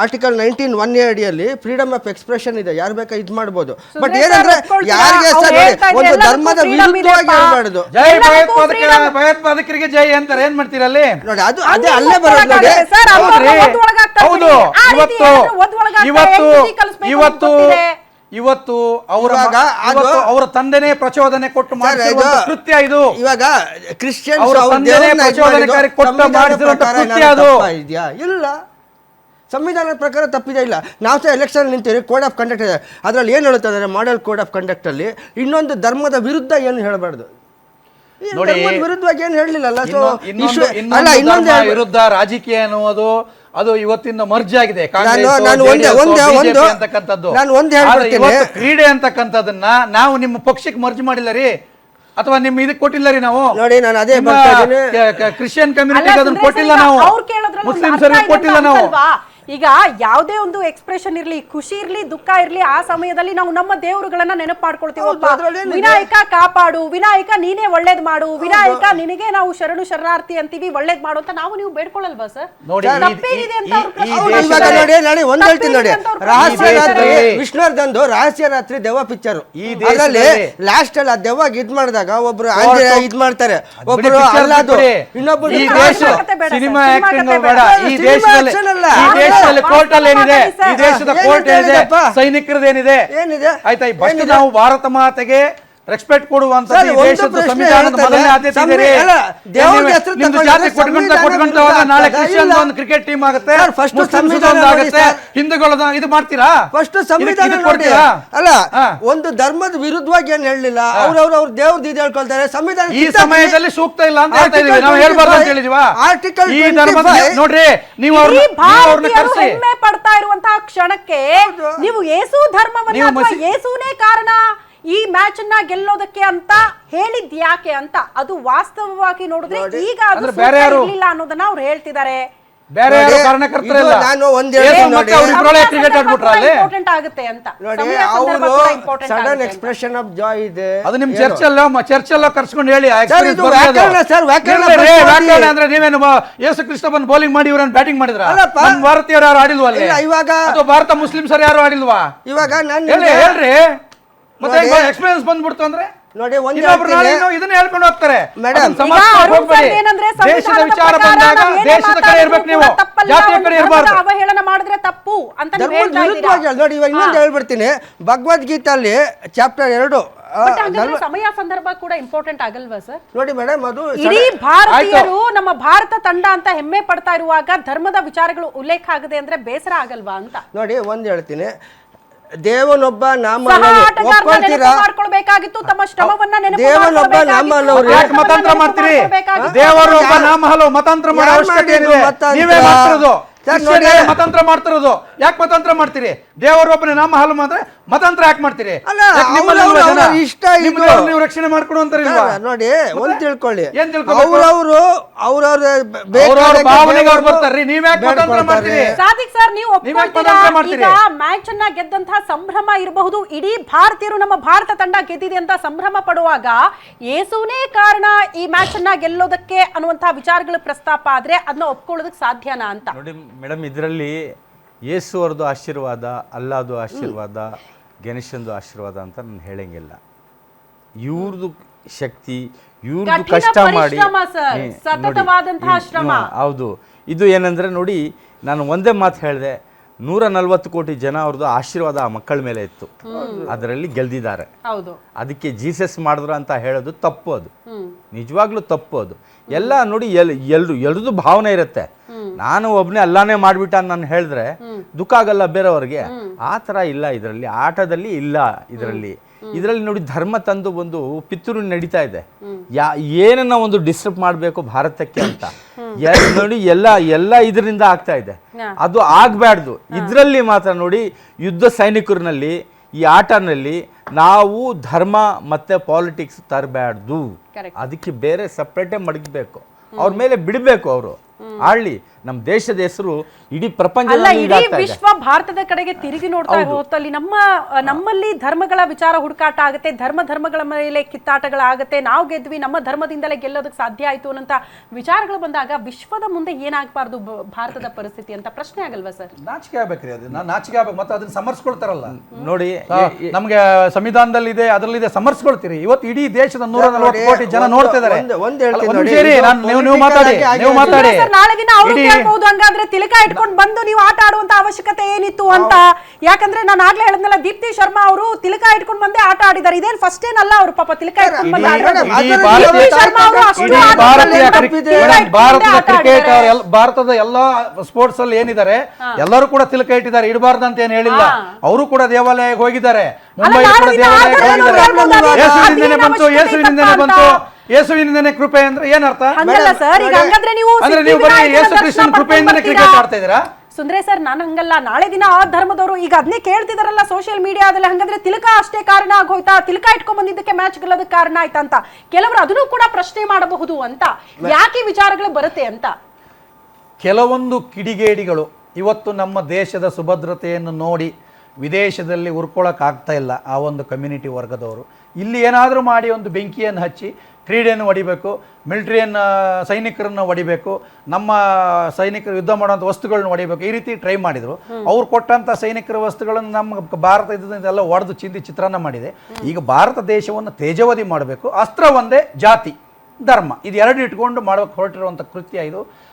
Article 19(1)A ಅಡಿಯಲ್ಲಿ freedom of expression ಇದೆ, ಯಾರು ಬೇಕಾ ಇದು ಮಾಡಬಹುದು. ಬಟ್ ಏನಂದ್ರೆ ಯಾರಿಗೆ ಒಂದು ಧರ್ಮದ ವಿರುದ್ಧವಾಗಿ ಹೇಳ್ಬಾರ್ದು. ಜೈ ಭಯೋತ್ಪಾದಕರಿಗೆ ಜೈ ಅಂತಾರೆ, ಏನ್ ಮಾಡ್ತೀರಲ್ಲಿ ನೋಡಿ, ಅದು ಅದೇ ಅಲ್ಲೇ ಬರೋದು ನೋಡಿ. ಹೌದು, ಇವತ್ತು ಅವರ ತಂದೆನೇ ಪ್ರಚೋದನೆ ಕೊಟ್ಟು ಮಾಡಿಸಿರುವ ಕೃತ್ಯ ಇದು. ಇವಾಗ ಕ್ರಿಶ್ಚಿಯನ್ ಪ್ರಚೋದನೆಕಾರಿ ಕೊಟ್ಟು ಮಾಡಿಸಿರುವ ಕೃತ್ಯ ಅದು ಇದೆಯಾ? ಇಲ್ಲ, ಸಂವಿಧಾನದ ಪ್ರಕಾರ ತಪ್ಪಿದೆ. ಇಲ್ಲ, ನಾವು ಸಹ ಎಲೆಕ್ಷನ್ ನಿಂತೀವಿ, ಕೋಡ್ ಆಫ್ ಕಂಡಕ್ಟ್ ಇದೆ, ಅದರಲ್ಲಿ ಏನು ಹೇಳುತ್ತದೆ ಮಾಡೆಲ್ ಕೋಡ್ ಆಫ್ ಕಂಡಕ್ಟ್ ಅಲ್ಲಿ ಇನ್ನೊಂದು ಧರ್ಮದ ವಿರುದ್ಧ ಏನು ಹೇಳಬಾರ್ದು, ವಿರುದ್ಧವಾಗಿ ಏನು ಹೇಳಲಿಲ್ಲ. ಇನ್ನೊಂದು ವಿರುದ್ಧ ರಾಜಕೀಯ ಅನ್ನುವುದು ಅದು ಇವತ್ತಿನ ಮರ್ಜ್ ಆಗಿದೆ. ಕ್ರೀಡೆ ಅಂತಕ್ಕಂಥದನ್ನ ನಾವು ನಿಮ್ಮ ಪಕ್ಷಕ್ಕೆ ಮರ್ಜ್ ಮಾಡಿಲ್ಲ ರೀ, ಅಥವಾ ನಿಮ್ ಇದಕ್ಕೆ ಕೊಟ್ಟಿಲ್ಲ ರೀ. ನಾವು ನೋಡಿ, ನಾನು ಅದೇ ಕ್ರಿಶ್ಚಿಯನ್ ಕಮ್ಯುನಿಟಿಗೆ ಅದನ್ನ ಕೊಟ್ಟಿಲ್ಲ, ನಾವು ಮುಸ್ಲಿಮ್ಸರಿಗೆ ಕೊಟ್ಟಿಲ್ಲ. ನಾವು ಈಗ ಯಾವುದೇ ಒಂದು ಎಕ್ಸ್ಪ್ರೆಷನ್ ಇರ್ಲಿ, ಖುಷಿ ಇರ್ಲಿ, ದುಃಖ ಇರ್ಲಿ, ಆ ಸಮಯದಲ್ಲಿ ನಾವು ನಮ್ಮ ದೇವರುಗಳನ್ನ ನೆನಪು ಮಾಡ್ಕೊಳ್ತೀವಿ. ವಿನಾಯಕ ಕಾಪಾಡು, ವಿನಾಯಕ ನೀನೇ ಒಳ್ಳೇದ್ ಮಾಡು, ವಿನಾಯಕ ನಿನಗೆ ನಾವು ಶರಣಾರ್ಥಿ ಅಂತೀವಿ, ಒಳ್ಳೇದ್ ಮಾಡು ಅಂತ ನಾವು ನೀವು ಬೇಡ್ಕೊಳ್ಳಲ್ವಾ ಸರ್? ತಪ್ಪೇನಿದೆ ಅಂತ ಒಂದ್ ಹೇಳ್ತೀನಿ ನೋಡಿ, ರಹಸ್ಯ ರಾತ್ರಿ ವಿಷ್ಣುವರ್ಧನ್ದು ರಹಸ್ಯ ರಾತ್ರಿ ದೆವ್ವ ಪಿಕ್ಚರ್, ಅದರಲ್ಲಿ ಲಾಸ್ಟ್ ಅಲ್ಲಿ ಆ ದೆವ್ವಾಗ ಇದ್ ಮಾಡಿದಾಗ ಒಬ್ರು ಆಂಜನೇಯ ಇದ್ ಮಾಡ್ತಾರೆ, ಒಬ್ರು ಅಲ್ಲಾದು, ಇನ್ನೊಬ್ರು ಸಿನಿಮಾ ಆಕ್ಟಿಂಗ್ ಬೇಡ. ಈ ದೇಶದಲ್ಲಿ ಕೋರ್ಟ್ ಅಲ್ಲಿ ಏನಿದೆ, ಈ ದೇಶದ ಕೋರ್ಟ್ ಏನಿದೆ, ಸೈನಿಕರದೇನಿದೆ ಆಯ್ತಾ? ಫಸ್ಟ್ ನಾವು ಭಾರತ ಮಾತೆಗೆ ರೆಸ್ಪೆಕ್ಟ್ ಕೊಡುವಂತ ದೇಶದ ಸಂವಿಧಾನದ ಮೊದಲನೇ ಆದ್ಯತೆ ಇದೆ. ನಿಮ್ದು ಜಾತಿ ಕೊಟ್ಕೊಂತ ನಾಳೆ ಕ್ರಿಶ್ಚಿಯನ್ ಒಂದು ಕ್ರಿಕೆಟ್ ಟೀಮ್ ಆಗುತ್ತೆ, ಆಗುತ್ತೆ, ಹಿಂದೂಗಳ ಇದು ಮಾಡ್ತೀರಾ? ಫಸ್ಟ್ ಸಂವಿಧಾನ ಕೊಡ್ತೀರಾ? ಅಲ್ಲ, ಒಂದು ಧರ್ಮದ ವಿರುದ್ಧವಾಗಿ ಏನ್ ಹೇಳಲಿಲ್ಲ, ಅವ್ರ ದೇವ್ರದ್ದು ಇದು ಹೇಳ್ಕೊಳ್ತಾರೆ. ಸಂವಿಧಾನ ಈ ಸಮಯದಲ್ಲಿ ಸೂಕ್ತ ಇಲ್ಲ ಅಂತ ಹೇಳ್ತಾ ಇದೀವಿ, ನಾವು ಹೇಳ್ಬಾರ್ದು ಅಂತ ಹೇಳಿದೀವ. ಆರ್ಟಿಕಲ್ ಈ ಧರ್ಮದ ನೋಡ್ರಿ, ನೀವು ಅವ್ರನ್ನ ಕರೆಸಿ ಹೆಮ್ಮೆ ಪಡ್ತಾ ಇರುವಂತಹ ಕ್ಷಣಕ್ಕೆ ನೀವು ಯೇಸು ಧರ್ಮವನ್ನ ಯೇಸುನೇ ಕಾರಣ ಈ ಮ್ಯಾಚ್ ಅನ್ನ ಗೆಲ್ಲೋದಕ್ಕೆ ಅಂತ ಹೇಳಿದ್ ಯಾಕೆ ಅಂತ, ಅದು ವಾಸ್ತವವಾಗಿ ನೋಡಿದ್ರೆ ಈಗ ಅದು ಇರ್ಲಿಲ್ಲ ಅನ್ನೋದನ್ನ ಅವ್ರು ಹೇಳ್ತಿದ್ದಾರೆ. ಬೇರೆ ಯಾರು ಕಾರಣಕರ್ತರು ಇಲ್ಲ. ನಾನು ಒಂದ್ ಇಂಪಾರ್ಟೆಂಟ್ ಆಗುತ್ತೆ ಅಂತ ನೋಡಿ, ಅವರು ಸಡನ್ ಎಕ್ಸ್ಪ್ರೆಷನ್ ಆಫ್ ಜಾಯ್ ಇದೆ, ಅದು ನಿಮ್ ಚರ್ಚಲ್ಲೋ ಕರ್ಸ್ಕೊಂಡು ಹೇಳಿ. ಅಂದ್ರೆ ನೀವೇನು ಯೇಸು ಕ್ರಿಸ್ತ ಬಂದು ಬೌಲಿಂಗ್ ಮಾಡಿ ಇವ್ರನ್ನ ಬ್ಯಾಟಿಂಗ್ ಮಾಡಿದ್ರ? ಭಾರತೀಯರು ಯಾರು ಆಡಿಲ್ವಾ ಅಲ್ಲಿ? ಇವಾಗ ಭಾರತ ಮುಸ್ಲಿಮ್ಸರು ಯಾರು ಆಡಿಲ್ವಾ? ಇವಾಗ ಹೇಳ್ರಿ, ಮತ್ತೆ ಎಕ್ಸ್ಪೀರಿಯನ್ಸ್ ಬಂದ್ಬಿಡ್ತು ಅಂದ್ರೆ ನೋಡಿ, ಇದನ್ನ ಹೇಳ್ಕೊಂಡು ಹೋಗ್ತಾರೆ. ದೇಶದ ವಿಚಾರ ಬಂದಾಗ ದೇಶದ ಕಡೆ ಇರ್ಬೇಕು, ನೀವು ಜಾತಿಯ ಕಡೆ ಇರಬಾರ್ದು. ಅವಹೇಳನ ಮಾಡಿದ್ರೆ ತಪ್ಪು ಅಂತ ನೋಡಿ. ಇವಾಗ ಇನ್ನೊಂದು ಹೇಳ್ಬಿಡ್ತೀನಿ, ಭಗವದ್ಗೀತೆಯಲ್ಲಿ ಚಾಪ್ಟರ್ 2 ಸಮಯ ಸಂದರ್ಭ ಕೂಡ ಇಂಪಾರ್ಟೆಂಟ್ ಆಗಲ್ವಾ ಸರ್? ನೋಡಿ ಮೇಡಮ್, ಅದು ಇಡೀ ಭಾರತೀಯರು ನಮ್ಮ ಭಾರತ ತಂಡ ಅಂತ ಹೆಮ್ಮೆ ಪಡ್ತಾ ಇರುವಾಗ ಧರ್ಮದ ವಿಚಾರಗಳು ಉಲ್ಲೇಖ ಆಗದೆ ಅಂದ್ರೆ ಬೇಸರ ಆಗಲ್ವಾ ಅಂತ ನೋಡಿ. ಒಂದ್ ಹೇಳ್ತೀನಿ, ದೇವನೊಬ್ಬ ನಾಮ ಮಾಡ್ಕೊಳ್ಬೇಕಾಗಿತ್ತು, ತಮ್ಮ ಶ್ರಮವನ್ನ ದೇವನೊಬ್ಬ ನಾಮ ಮತಾಂತರ ಮಾಡ್ತೀರಿ, ದೇವರೊಬ್ಬ ನಾಮ ಹಲವು ಮತಾಂತರ ಮಾಡೋ ಅವಶ್ಯಕತೆ ಏನಿದೆ? ನೀವೇ ಮಾಡ್ತಿರೋದು, ಮತಾಂತರ ಮಾಡ್ತಿರೋದು. ಯಾಕೆ ಮತಾಂತರ ಮಾಡ್ತೀರಿ? ದೇವರೊಬ್ಬನ ನಾಮ ಹಾಲು ಮಾತ್ರ ಮತಾಂತರ ಯಾಕೆ ಮಾಡ್ತೀರಿ? ನೀವು ರಕ್ಷಣೆ ಮಾಡ್ಕೊಡುವಂತಾರಿಲ್ವಾ? ನೋಡಿ, ಒಂದ್ ತಿಳ್ಕೊಳ್ಳಿ, ಏನ್ ತಿಳ್ಕೊಳ್ಳಿ? ಭಾವನೆಗೆ ಅವ್ರು ಬರ್ತಾರ್ರಿ, ನೀವ್ ಯಾಕೆ ಮತಾಂತರ ಮಾಡ್ತೀರಿ? ಸಾದಿಕ್ ಸರ್, ನೀವು ಮ್ಯಾಚ್ ಅನ್ನ ಗೆದ್ದಂತಹ ಸಂಭ್ರಮ ಇರಬಹುದು, ಇಡೀ ಭಾರತೀಯರು ನಮ್ಮ ಭಾರತ ತಂಡ ಗೆದ್ದಿದೆ ಅಂತ ಸಂಭ್ರಮ ಪಡುವಾಗ ಯೇಸುನೇ ಕಾರಣ ಈ ಮ್ಯಾಚ್ ಅನ್ನ ಗೆಲ್ಲೋದಕ್ಕೆ ಅನ್ನುವಂತಹ ವಿಚಾರಗಳು ಪ್ರಸ್ತಾಪ ಆದ್ರೆ ಅದನ್ನ ಒಪ್ಕೊಳ್ಳೋದಕ್ಕೆ ಸಾಧ್ಯನಾ ಅಂತ ನೋಡಿ ಮೇಡಮ್. ಇದರಲ್ಲಿ ಯೇಸು ಅವ್ರದ್ದು ಆಶೀರ್ವಾದ, ಅಲ್ಲಾದು ಆಶೀರ್ವಾದ, ಗಣೇಶಂದು ಆಶೀರ್ವಾದ ಅಂತ ನಾನು ಹೇಳಂಗಿಲ್ಲ. ಇವ್ರದ್ದು ಶಕ್ತಿ, ಇವ್ರದ್ದು ಕಷ್ಟ ಮಾಡಿ, ಹೌದು. ಇದು ಏನಂದ್ರೆ ನೋಡಿ, ನಾನು ಒಂದೇ ಮಾತು ಹೇಳಿದೆ, 140 ಕೋಟಿ ಜನ ಅವ್ರದ್ದು ಆಶೀರ್ವಾದ ಆ ಮಕ್ಕಳ ಮೇಲೆ ಇತ್ತು, ಅದರಲ್ಲಿ ಗೆಲ್ದಿದ್ದಾರೆ. ಅದಕ್ಕೆ ಜೀಸಸ್ ಮಾಡಿದ್ರು ಅಂತ ಹೇಳೋದು ತಪ್ಪು, ಅದು ನಿಜವಾಗ್ಲೂ ತಪ್ಪು. ಅದು ಎಲ್ಲ ನೋಡಿ, ಎಲ್ರದ್ದು ಭಾವನೆ ಇರುತ್ತೆ. ನಾನು ಒಬ್ಬನೇ ಅಲ್ಲಾನೇ ಮಾಡ್ಬಿಟ್ಟ ನಾನು ಹೇಳಿದ್ರೆ ದುಃಖ ಆಗಲ್ಲ ಬೇರೆಯವ್ರಿಗೆ, ಆ ಥರ ಇಲ್ಲ ಇದರಲ್ಲಿ, ಆಟದಲ್ಲಿ ಇಲ್ಲ ಇದರಲ್ಲಿ ನೋಡಿ. ಧರ್ಮ ತಂದು ಒಂದು ಪಿತೂರು ನಡೀತಾ ಇದೆ, ಏನನ್ನ ಒಂದು ಡಿಸ್ಟರ್ಬ್ ಮಾಡಬೇಕು ಭಾರತಕ್ಕೆ ಅಂತ ನೋಡಿ, ಎಲ್ಲ ಇದರಿಂದ ಆಗ್ತಾ ಇದೆ. ಅದು ಆಗ್ಬಾರ್ದು. ಇದರಲ್ಲಿ ಮಾತ್ರ ನೋಡಿ, ಯುದ್ಧ ಸೈನಿಕರಲ್ಲಿ ಈ ಆಟನಲ್ಲಿ ನಾವು ಧರ್ಮ ಮತ್ತೆ ಪಾಲಿಟಿಕ್ಸ್ ತರಬಾರ್ದು. ಅದಕ್ಕೆ ಬೇರೆ ಸಪ್ರೇಟೇ ಮಡಗಬೇಕು, ಅವ್ರ ಮೇಲೆ ಬಿಡಬೇಕು, ಅವರು ಆಡ್ಲಿ. ನಮ್ಮ ದೇಶದ ಹೆಸರು ಇಡೀ ಅಲ್ಲ, ಪ್ರಪಂಚದಲ್ಲಿ ಇಡೀ ಇದಾಗ್ತಾ ಇದೆ. ವಿಶ್ವ ಭಾರತದ ಕಡೆಗೆ ತಿರುಗಿ ನೋಡ್ತಾ ಹೊತ್ತಲ್ಲಿ ನಮ್ಮಲ್ಲಿ ಧರ್ಮಗಳ ವಿಚಾರ ಹುಡುಕಾಟ ಆಗುತ್ತೆ, ಧರ್ಮಗಳ ಮೇಲೆ ಕಿತ್ತಾಟಗಳಾಗುತ್ತೆ, ನಾವು ಗೆದ್ವಿ, ನಮ್ಮ ಧರ್ಮದಿಂದಲೇ ಗೆಲ್ಲೋದಕ್ಕೆ ಸಾಧ್ಯ ಆಯ್ತು ಅನ್ನೋ ವಿಚಾರಗಳು ಬಂದಾಗ ವಿಶ್ವದ ಮುಂದೆ ಏನಾಗಬಾರ್ದು ಭಾರತದ ಪರಿಸ್ಥಿತಿ ಅಂತ ಪ್ರಶ್ನೆ ಆಗಲ್ವಾ ಸರ್? ನಾಚಿಕೆ ಆಗ್ಬೇಕ್ರಿ, ಅದು ನಾಚಿಕೆ ಆಗ್ಬೇಕು. ಮತ್ತೆ ಅದನ್ನ ಸಮರ್ಸ್ಕೊಳ್ತಾರಲ್ಲ ನೋಡಿ, ನಮ್ಗೆ ಸಂವಿಧಾನದಲ್ಲಿದೆ, ಅದರಲ್ಲಿದೆ, ಸಮರ್ಸ್ಕೊಳ್ತೀರಿ. ಇವತ್ತು ಇಡೀ ದೇಶದ 140 ಕೋಟಿ ಜನ ನೋಡ್ತಿದ್ದಾರೆ. ಒಂದು ಹೇಳ್ತೀನಿ ಅಲ್ಲ, ನೋಡಿ, ಒಂದ್ ಸೇರಿ, ನೀವು ಮಾತಾಡಿ, ನೀವು ಮಾತಾಡಿ. ಸರ್, ನಾಳೆ ದಿನ ಅವರು ಕೇಳ್ಬಹುದು, ಹಂಗಾದ್ರೆ ತಿಲಕ ಇಟ್ಕೊಂಡು ಬಂದು ನೀವು ಆಟ ಆಡುವಂತ ಅವಶ್ಯಕತೆ ಏನಿತ್ತು ಅಂತ. ಯಾಕಂದ್ರೆ ನಾನು ಆಗ್ಲೇ ಹೇಳಿದ್ನಲ್ಲ, ದೀಪ್ತಿ ಶರ್ಮಾ ಅವರು ತಿಲಕ ಇಟ್ಕೊಂಡು ಬಂದೇ ಆಟ ಆಡಿದ್ದಾರೆ. ಇದೇನ್ ಫಸ್ಟ್ ಏನಲ್ಲ, ಅವರು ಪಾಪ ತಿಲಕ ಇಟ್ಕೊಂಡು ಬಂದು ಭಾರತದ ಕ್ರಿಕೆಟ್, ಭಾರತದ ಎಲ್ಲಾ ಸ್ಪೋರ್ಟ್ಸ್ ಅಲ್ಲಿ ಏನಿದ್ದಾರೆ ಎಲ್ಲರೂ ಕೂಡ ತಿಲಕ ಇಟ್ಟಿದ್ದಾರೆ, ಇಡಬಾರ್ದು ಅಂತ ಏನ್ ಹೇಳಿಲ್ಲ. ಅವರು ಕೂಡ ದೇವಾಲಯಕ್ಕೆ ಹೋಗಿದ್ದಾರೆ, ಮುಂಬೈ ಕೂಡ ದೇವಾಲಯಕ್ಕೆ ಹೋಗಿದ್ದಾರೆ. ಯೇಸುವಿನಿಂದನೇ ಕೃಪೆ ಅಂದ್ರೆ ಏನರ್ಥ? ಅಂದ್ರೆ ನೀವು ಬರೀ ಯೇಸು ಕೃಷ್ಣನ್ ಕೃಪೆಯಿಂದನೇ ಕ್ರಿಕೆಟ್ ಆಡ್ತಾ ಇದ್ದೀರಾ? ಸುಂದ್ರೆ ಸರ್, ನಾನು ಹಂಗಲ್ಲ. ನಾಳೆ ದಿನ ಆ ಧರ್ಮದವರು ಈಗ ಅದನ್ನೇ ಕೇಳ್ತಿದಾರಲ್ಲ ಸೋಷಿಯಲ್ ಮೀಡಿಯಾದಲ್ಲಿ, ಹಂಗಂದ್ರೆ ತಿಲಕ ಅಷ್ಟೇ ಕಾರಣ ಆಗೋಯ್ತಾ, ತಿಲಕ ಇಟ್ಕೊಂಡ್ ಬಂದಿದ್ದಕ್ಕೆ ಮ್ಯಾಚ್ ಗೆಲ್ಲೋದಕ್ಕೆ ಕಾರಣ ಆಯ್ತಾ ಅಂತ ಕೆಲವರು ಅದನ್ನು ಕೂಡ ಪ್ರಶ್ನೆ ಮಾಡಬಹುದು ಅಂತ. ಯಾಕೆ ವಿಚಾರಗಳು ಬರುತ್ತೆ ಅಂತ ಕೆಲವೊಂದು ಕಿಡಿಗೇಡಿಗಳು ಇವತ್ತು ನಮ್ಮ ದೇಶದ ಸುಭದ್ರತೆಯನ್ನು ನೋಡಿ ವಿದೇಶದಲ್ಲಿ ಉರ್ಕೊಳ್ಳೋಕ್ಕಾಗ್ತಾ ಇಲ್ಲ ಆ ಒಂದು ಕಮ್ಯುನಿಟಿ ವರ್ಗದವರು. ಇಲ್ಲಿ ಏನಾದರೂ ಮಾಡಿ ಒಂದು ಬೆಂಕಿಯನ್ನು ಹಚ್ಚಿ ಕ್ರೀಡೆಯನ್ನು ಹೊಡಿಬೇಕು, ಮಿಲಿಟ್ರಿಯನ್ನು ಸೈನಿಕರನ್ನು ಹೊಡಿಬೇಕು, ನಮ್ಮ ಸೈನಿಕರು ಯುದ್ಧ ಮಾಡುವಂಥ ವಸ್ತುಗಳನ್ನ ಹೊಡಿಬೇಕು, ಈ ರೀತಿ ಟ್ರೈ ಮಾಡಿದರು. ಅವ್ರು ಕೊಟ್ಟಂಥ ಸೈನಿಕರ ವಸ್ತುಗಳನ್ನು ನಮ್ಮ ಭಾರತದಿಂದೆಲ್ಲ ಒಡೆದು ಚಿಂದಿ ಚಿತ್ರಾನ್ನ ಮಾಡಿದೆ. ಈಗ ಭಾರತ ದೇಶವನ್ನು ತೇಜವಧಿ ಮಾಡಬೇಕು, ಅಸ್ತ್ರ ಒಂದೇ ಜಾತಿ ಧರ್ಮ, ಇದು ಎರಡು ಇಟ್ಕೊಂಡು ಮಾಡೋಕ್ಕೆ ಹೊರಟಿರುವಂಥ ಕೃತ್ಯ ಇದು.